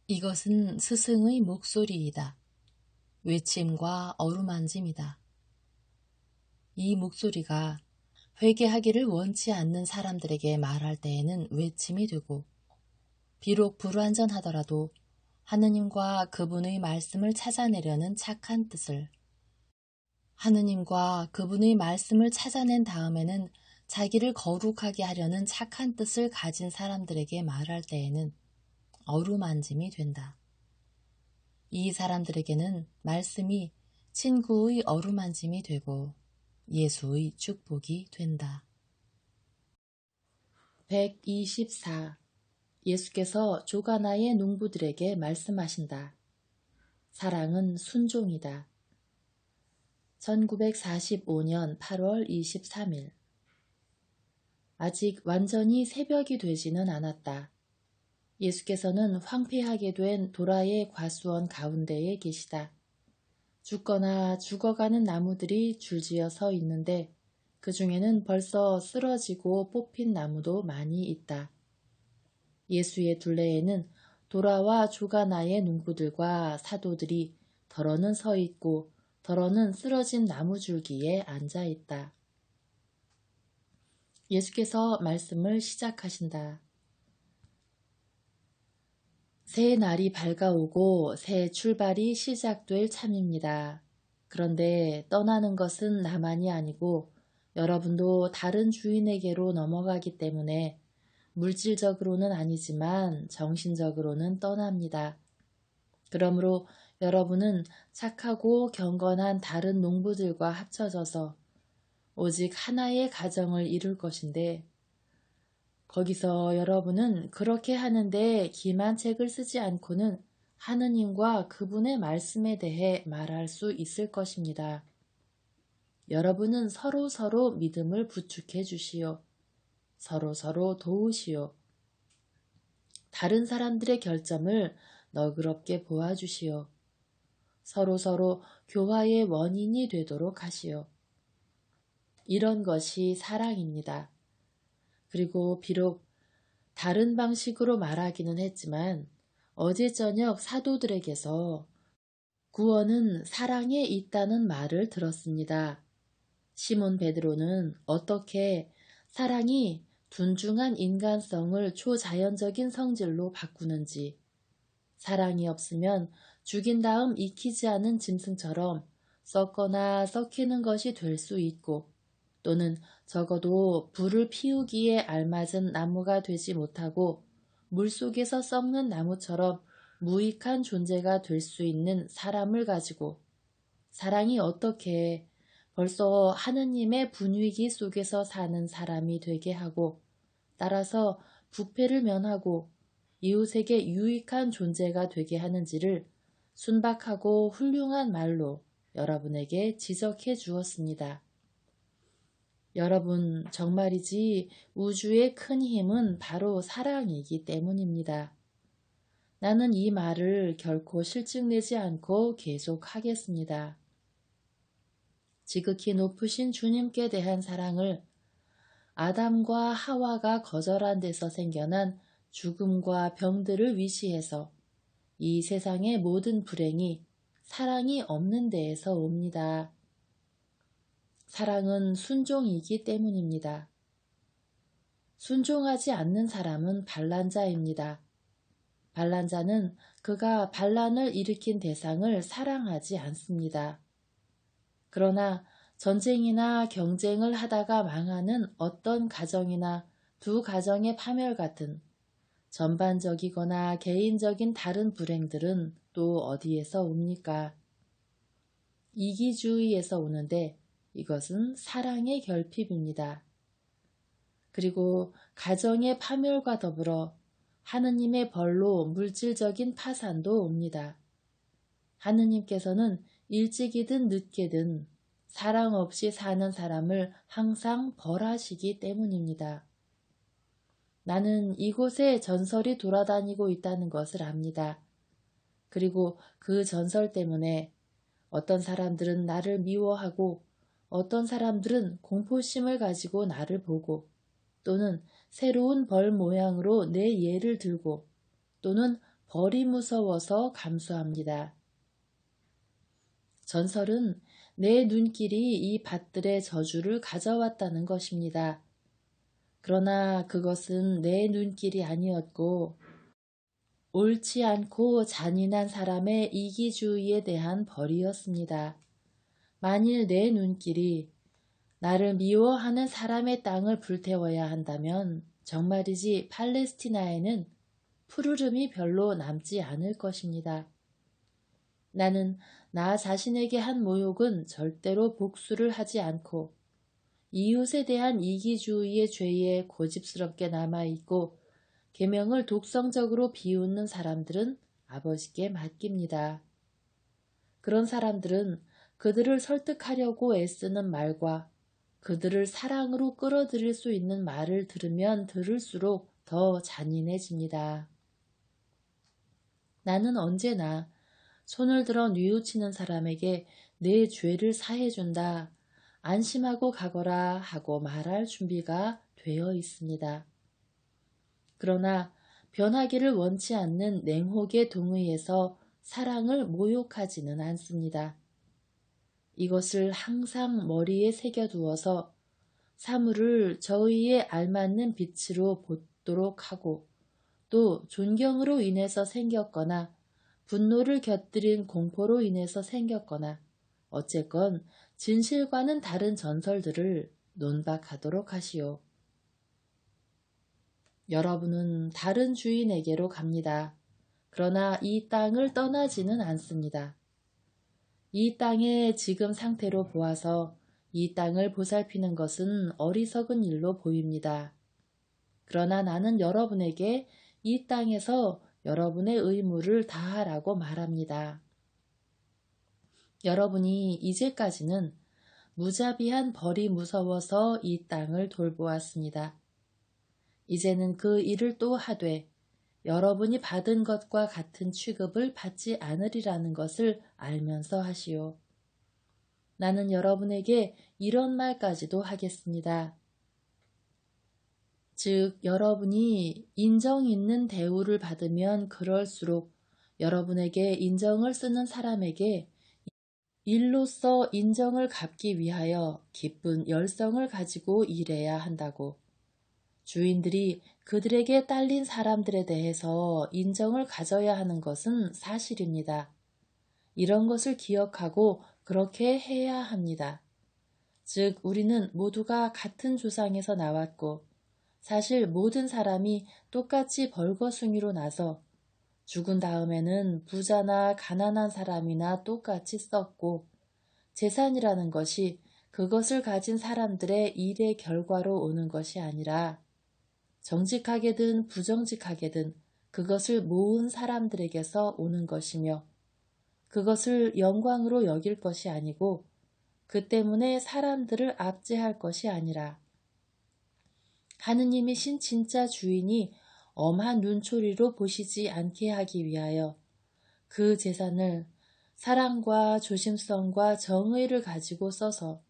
이것은 스승의 목소리이다. 외침과 어루만짐이다. 이 목소리가 회개하기를 원치 않는 사람들에게 말할 때에는 외침이 되고, 비록 불완전하더라도 하느님과 그분의 말씀을 찾아내려는 착한 뜻을, 하느님과 그분의 말씀을 찾아낸 다음에는 자기를 거룩하게 하려는 착한 뜻을 가진 사람들에게 말할 때에는 어루만짐이 된다. 이 사람들에게는 말씀이 친구의 어루만짐이 되고 예수의 축복이 된다. 124. 예수께서 조가나의 농부들에게 말씀하신다. 사랑은 순종이다. 1945년 8월 23일. 아직 완전히 새벽이 되지는 않았다. 예수께서는 황폐하게 된 도라의 과수원 가운데에 계시다. 죽거나 죽어가는 나무들이 줄지어 서 있는데 그 중에는 벌써 쓰러지고 뽑힌 나무도 많이 있다. 예수의 둘레에는 도라와 조가나의 농부들과 사도들이 덜어는 서 있고 덜어는 쓰러진 나무줄기에 앉아 있다. 예수께서 말씀을 시작하신다. 새 날이 밝아오고 새 출발이 시작될 참입니다. 그런데 떠나는 것은 나만이 아니고 여러분도 다른 주인에게로 넘어가기 때문에 물질적으로는 아니지만 정신적으로는 떠납니다. 그러므로 여러분은 착하고 경건한 다른 농부들과 합쳐져서 오직 하나의 가정을 이룰 것인데, 거기서 여러분은 그렇게 하는데 기만 책을 쓰지 않고는 하느님과 그분의 말씀에 대해 말할 수 있을 것입니다. 여러분은 서로 믿음을 부축해 주시오. 서로 도우시오. 다른 사람들의 결점을 너그럽게 보아주시오. 서로 교화의 원인이 되도록 하시오. 이런 것이 사랑입니다. 그리고 비록 다른 방식으로 말하기는 했지만 어제 저녁 사도들에게서 구원은 사랑에 있다는 말을 들었습니다. 시몬 베드로는 어떻게 사랑이 둔중한 인간성을 초자연적인 성질로 바꾸는지, 사랑이 없으면 죽인 다음 익히지 않은 짐승처럼 썩거나 썩히는 것이 될 수 있고, 또는 적어도 불을 피우기에 알맞은 나무가 되지 못하고 물속에서 썩는 나무처럼 무익한 존재가 될 수 있는 사람을 가지고, 사랑이 어떻게 벌써 하느님의 분위기 속에서 사는 사람이 되게 하고, 따라서 부패를 면하고 이웃에게 유익한 존재가 되게 하는지를 순박하고 훌륭한 말로 여러분에게 지적해 주었습니다. 여러분, 정말이지 우주의 큰 힘은 바로 사랑이기 때문입니다. 나는 이 말을 결코 실증내지 않고 계속하겠습니다. 지극히 높으신 주님께 대한 사랑을 아담과 하와가 거절한 데서 생겨난 죽음과 병들을 위시해서 이 세상의 모든 불행이 사랑이 없는 데에서 옵니다. 사랑은 순종이기 때문입니다. 순종하지 않는 사람은 반란자입니다. 반란자는 그가 반란을 일으킨 대상을 사랑하지 않습니다. 그러나 전쟁이나 경쟁을 하다가 망하는 어떤 가정이나 두 가정의 파멸 같은 전반적이거나 개인적인 다른 불행들은 또 어디에서 옵니까? 이기주의에서 오는데 이것은 사랑의 결핍입니다. 그리고 가정의 파멸과 더불어 하느님의 벌로 물질적인 파산도 옵니다. 하느님께서는 일찍이든 늦게든 사랑 없이 사는 사람을 항상 벌하시기 때문입니다. 나는 이곳에 전설이 돌아다니고 있다는 것을 압니다. 그리고 그 전설 때문에 어떤 사람들은 나를 미워하고 어떤 사람들은 공포심을 가지고 나를 보고, 또는 새로운 벌 모양으로 내 예를 들고, 또는 벌이 무서워서 감수합니다. 전설은 내 눈길이 이 밭들의 저주를 가져왔다는 것입니다. 그러나 그것은 내 눈길이 아니었고 옳지 않고 잔인한 사람의 이기주의에 대한 벌이었습니다. 만일 내 눈길이 나를 미워하는 사람의 땅을 불태워야 한다면 정말이지 팔레스티나에는 푸르름이 별로 남지 않을 것입니다. 나는 나 자신에게 한 모욕은 절대로 복수를 하지 않고 이웃에 대한 이기주의의 죄에 고집스럽게 남아있고 계명을 독성적으로 비웃는 사람들은 아버지께 맡깁니다. 그런 사람들은 그들을 설득하려고 애쓰는 말과 그들을 사랑으로 끌어들일 수 있는 말을 들으면 들을수록 더 잔인해집니다. 나는 언제나 손을 들어 뉘우치는 사람에게 내 죄를 사해준다, 안심하고 가거라 하고 말할 준비가 되어 있습니다. 그러나 변하기를 원치 않는 냉혹의 동의에서 사랑을 모욕하지는 않습니다. 이것을 항상 머리에 새겨두어서 사물을 저희의 알맞는 빛으로 보도록 하고 또 존경으로 인해서 생겼거나 분노를 곁들인 공포로 인해서 생겼거나 어쨌건 진실과는 다른 전설들을 논박하도록 하시오. 여러분은 다른 주인에게로 갑니다. 그러나 이 땅을 떠나지는 않습니다. 이 땅의 지금 상태로 보아서 이 땅을 보살피는 것은 어리석은 일로 보입니다. 그러나 나는 여러분에게 이 땅에서 여러분의 의무를 다하라고 말합니다. 여러분이 이제까지는 무자비한 벌이 무서워서 이 땅을 돌보았습니다. 이제는 그 일을 또 하되 여러분이 받은 것과 같은 취급을 받지 않으리라는 것을 알면서 하시오. 나는 여러분에게 이런 말까지도 하겠습니다. 즉, 여러분이 인정 있는 대우를 받으면 그럴수록 여러분에게 인정을 쓰는 사람에게 일로서 인정을 갚기 위하여 기쁜 열성을 가지고 일해야 한다고. 주인들이 그들에게 딸린 사람들에 대해서 인정을 가져야 하는 것은 사실입니다. 이런 것을 기억하고 그렇게 해야 합니다. 즉, 우리는 모두가 같은 조상에서 나왔고 사실 모든 사람이 똑같이 벌거숭이로 나서 죽은 다음에는 부자나 가난한 사람이나 똑같이 썩고 재산이라는 것이 그것을 가진 사람들의 일의 결과로 오는 것이 아니라 정직하게든 부정직하게든 그것을 모은 사람들에게서 오는 것이며 그것을 영광으로 여길 것이 아니고 그 때문에 사람들을 압제할 것이 아니라 하느님이신 진짜 주인이 엄한 눈초리로 보시지 않게 하기 위하여 그 재산을 사랑과 조심성과 정의를 가지고 써서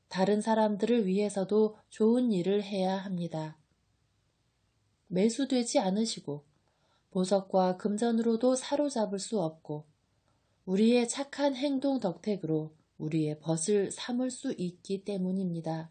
다른 사람들을 위해서도 좋은 일을 해야 합니다. 매수되지 않으시고 보석과 금전으로도 사로잡을 수 없고 우리의 착한 행동 덕택으로 우리의 벗을 삼을 수 있기 때문입니다.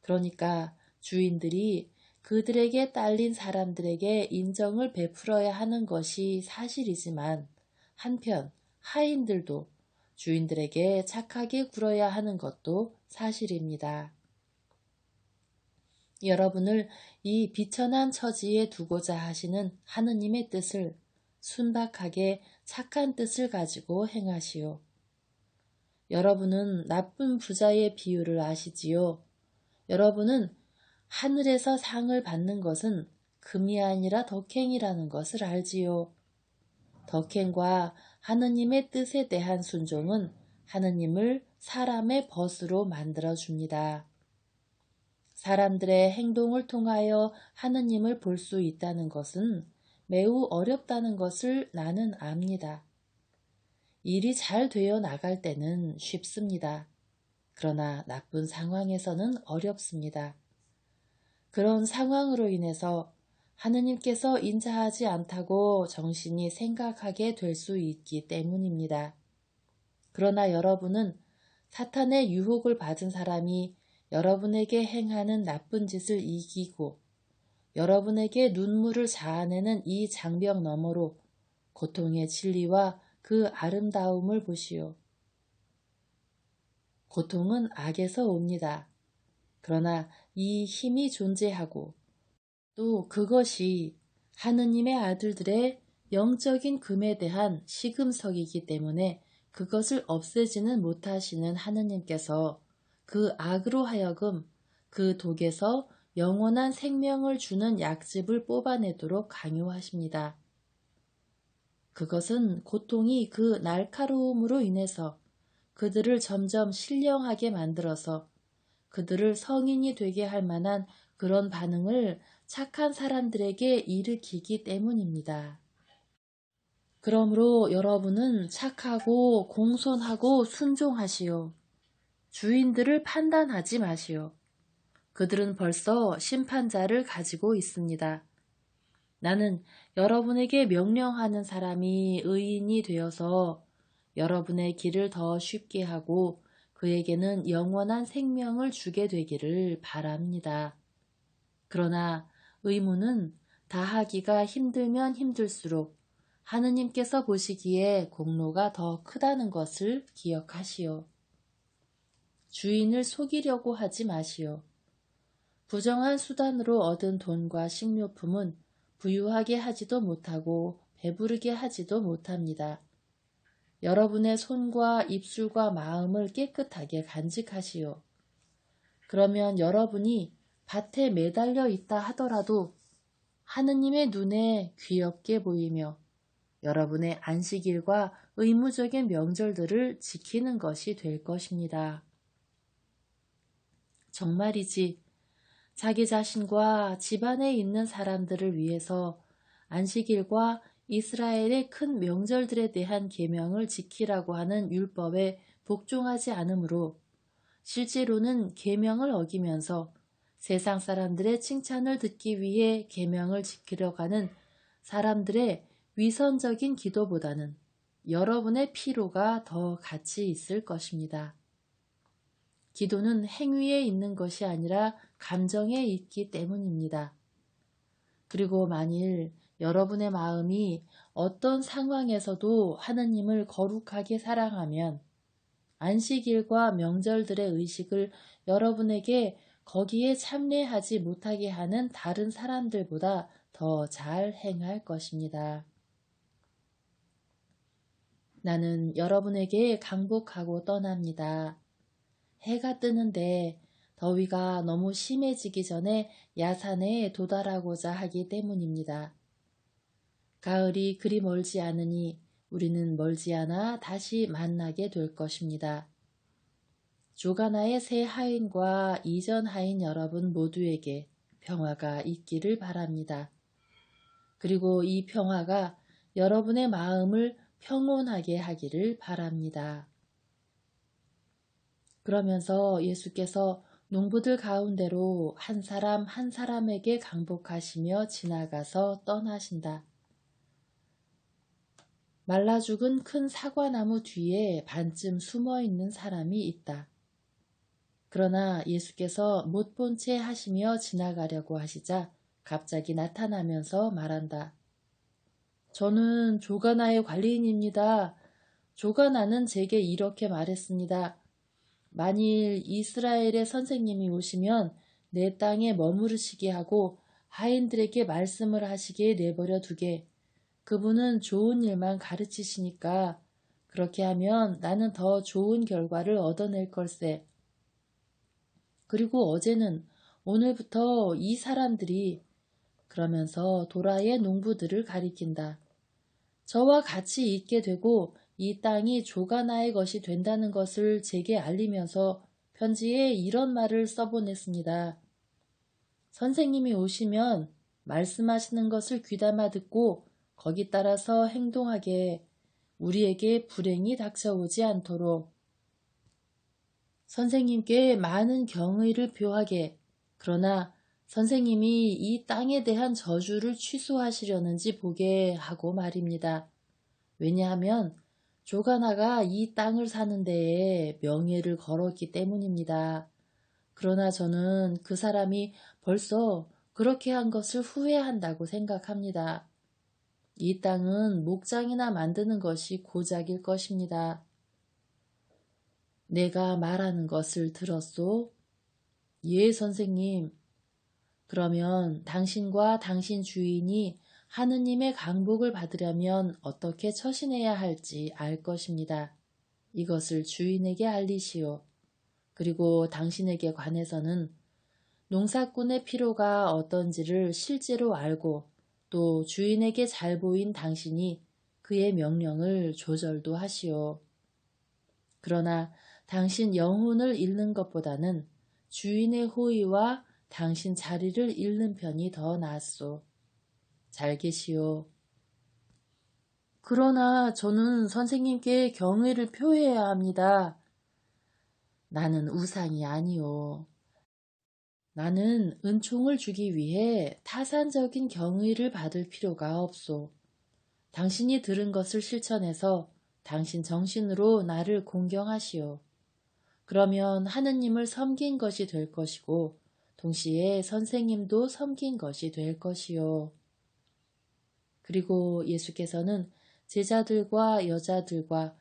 그러니까 주인들이 그들에게 딸린 사람들에게 인정을 베풀어야 하는 것이 사실이지만 한편 하인들도 주인들에게 착하게 굴어야 하는 것도 사실입니다. 여러분을 이 비천한 처지에 두고자 하시는 하느님의 뜻을 순박하게 착한 뜻을 가지고 행하시오. 여러분은 나쁜 부자의 비유를 아시지요? 여러분은 하늘에서 상을 받는 것은 금이 아니라 덕행이라는 것을 알지요. 덕행과 하느님의 뜻에 대한 순종은 하느님을 사람의 벗으로 만들어줍니다. 사람들의 행동을 통하여 하느님을 볼 수 있다는 것은 매우 어렵다는 것을 나는 압니다. 일이 잘 되어 나갈 때는 쉽습니다. 그러나 나쁜 상황에서는 어렵습니다. 그런 상황으로 인해서 하느님께서 인자하지 않다고 정신이 생각하게 될 수 있기 때문입니다. 그러나 여러분은 사탄의 유혹을 받은 사람이 여러분에게 행하는 나쁜 짓을 이기고 여러분에게 눈물을 자아내는 이 장벽 너머로 고통의 진리와 그 아름다움을 보시오. 고통은 악에서 옵니다. 그러나 이 힘이 존재하고 또 그것이 하느님의 아들들의 영적인 금에 대한 시금석이기 때문에 그것을 없애지는 못하시는 하느님께서 그 악으로 하여금 그 독에서 영원한 생명을 주는 약즙을 뽑아내도록 강요하십니다. 그것은 고통이 그 날카로움으로 인해서 그들을 점점 신령하게 만들어서 그들을 성인이 되게 할 만한 그런 반응을 착한 사람들에게 일으키기 때문입니다. 그러므로 여러분은 착하고 공손하고 순종하시오. 주인들을 판단하지 마시오. 그들은 벌써 심판자를 가지고 있습니다. 나는 여러분에게 명령하는 사람이 의인이 되어서 여러분의 길을 더 쉽게 하고 그에게는 영원한 생명을 주게 되기를 바랍니다. 그러나 의무는 다하기가 힘들면 힘들수록 하느님께서 보시기에 공로가 더 크다는 것을 기억하시오. 주인을 속이려고 하지 마시오. 부정한 수단으로 얻은 돈과 식료품은 부유하게 하지도 못하고 배부르게 하지도 못합니다. 여러분의 손과 입술과 마음을 깨끗하게 간직하시오. 그러면 여러분이 밭에 매달려 있다 하더라도 하느님의 눈에 귀엽게 보이며 여러분의 안식일과 의무적인 명절들을 지키는 것이 될 것입니다. 정말이지 자기 자신과 집안에 있는 사람들을 위해서 안식일과 이스라엘의 큰 명절들에 대한 계명을 지키라고 하는 율법에 복종하지 않으므로 실제로는 계명을 어기면서 세상 사람들의 칭찬을 듣기 위해 계명을 지키려고 하는 사람들의 위선적인 기도보다는 여러분의 피로가 더 가치 있을 것입니다. 기도는 행위에 있는 것이 아니라 감정에 있기 때문입니다. 그리고 만일 여러분의 마음이 어떤 상황에서도 하느님을 거룩하게 사랑하면 안식일과 명절들의 의식을 여러분에게 거기에 참여하지 못하게 하는 다른 사람들보다 더 잘 행할 것입니다. 나는 여러분에게 강복하고 떠납니다. 해가 뜨는데 더위가 너무 심해지기 전에 야산에 도달하고자 하기 때문입니다. 가을이 그리 멀지 않으니 우리는 멀지 않아 다시 만나게 될 것입니다. 조가나의 새 하인과 이전 하인 여러분 모두에게 평화가 있기를 바랍니다. 그리고 이 평화가 여러분의 마음을 평온하게 하기를 바랍니다. 그러면서 예수께서 농부들 가운데로 한 사람 한 사람에게 강복하시며 지나가서 떠나신다. 말라 죽은 큰 사과나무 뒤에 반쯤 숨어 있는 사람이 있다. 그러나 예수께서 못 본 채 하시며 지나가려고 하시자 갑자기 나타나면서 말한다. 저는 조가나의 관리인입니다. 조가나는 제게 이렇게 말했습니다. 만일 이스라엘의 선생님이 오시면 내 땅에 머무르시게 하고 하인들에게 말씀을 하시게 내버려 두게. 그분은 좋은 일만 가르치시니까 그렇게 하면 나는 더 좋은 결과를 얻어낼 걸세. 그리고 어제는 오늘부터 이 사람들이 그러면서 도라의 농부들을 가리킨다. 저와 같이 있게 되고 이 땅이 조가나의 것이 된다는 것을 제게 알리면서 편지에 이런 말을 써보냈습니다. 선생님이 오시면 말씀하시는 것을 귀담아 듣고 거기 따라서 행동하게 우리에게 불행이 닥쳐오지 않도록 선생님께 많은 경의를 표하게 그러나 선생님이 이 땅에 대한 저주를 취소하시려는지 보게 하고 말입니다. 왜냐하면 조가나가 이 땅을 사는 데에 명예를 걸었기 때문입니다. 그러나 저는 그 사람이 벌써 그렇게 한 것을 후회한다고 생각합니다. 이 땅은 목장이나 만드는 것이 고작일 것입니다. 내가 말하는 것을 들었소? 예, 선생님. 그러면 당신과 당신 주인이 하느님의 강복을 받으려면 어떻게 처신해야 할지 알 것입니다. 이것을 주인에게 알리시오. 그리고 당신에게 관해서는 농사꾼의 필요가 어떤지를 실제로 알고 또 주인에게 잘 보인 당신이 그의 명령을 조절도 하시오. 그러나 당신 영혼을 잃는 것보다는 주인의 호의와 당신 자리를 잃는 편이 더 낫소. 잘 계시오. 그러나 저는 선생님께 경의를 표해야 합니다. 나는 우상이 아니오. 나는 은총을 주기 위해 타산적인 경의를 받을 필요가 없소. 당신이 들은 것을 실천해서 당신 정신으로 나를 공경하시오. 그러면 하느님을 섬긴 것이 될 것이고 동시에 선생님도 섬긴 것이 될 것이요. 그리고 예수께서는 제자들과 여자들과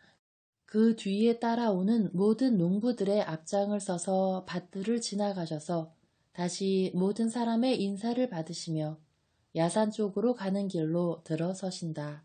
그 뒤에 따라오는 모든 농부들의 앞장을 서서 밭들을 지나가셔서 다시 모든 사람의 인사를 받으시며 야산 쪽으로 가는 길로 들어서신다.